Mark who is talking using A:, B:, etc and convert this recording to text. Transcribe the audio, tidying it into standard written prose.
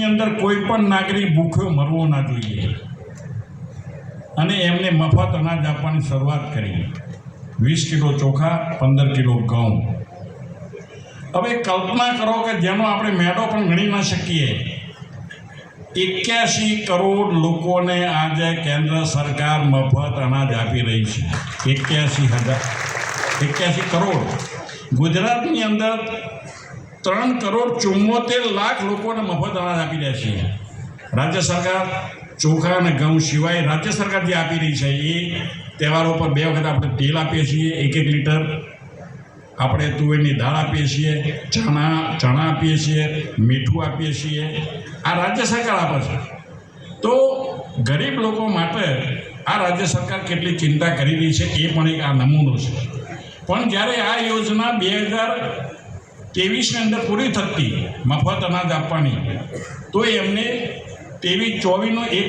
A: અંદર કોઈ પણ નાગરિક ભૂખ્યો મરવો ના જોઈએ અને એમને મફત અનાજ આપવાની શરૂઆત કરી 20 કિલો ચોખા 15 કિલો ઘઉં। હવે કલ્પના કરો કે જેનો આપણે મેળો પણ ગણી ના શકીએ 81 કરોડ લોકોને આજે કેન્દ્ર સરકાર મફત અનાજ આપી રહી છે। 81 કરોડ। ગુજરાતની અંદર 3 કરોડ 74 લાખ લોકોને મફત અનાજ આપી રહ્યા છે। રાજ્ય સરકાર ચોખા અને ઘઉં સિવાય રાજ્ય સરકાર જે આપી રહી છે એ તહેવારો પર 2 વખત આપણે તેલ આપીએ છીએ, 1 લીટર આપણે તુવેરની દાળ આપીએ છીએ, ચણા આપીએ છીએ, મીઠું આપીએ છીએ। આ રાજ્ય સરકાર આપે છે। તો ગરીબ લોકો માટે આ રાજ્ય સરકાર કેટલી ચિંતા કરી રહી છે એ પણ એક આ નમૂનો છે। પણ જ્યારે આ યોજના 2023ની અંદર પૂરી થતી મફત અનાજ આપવાની, તો એમને 23-24નો 1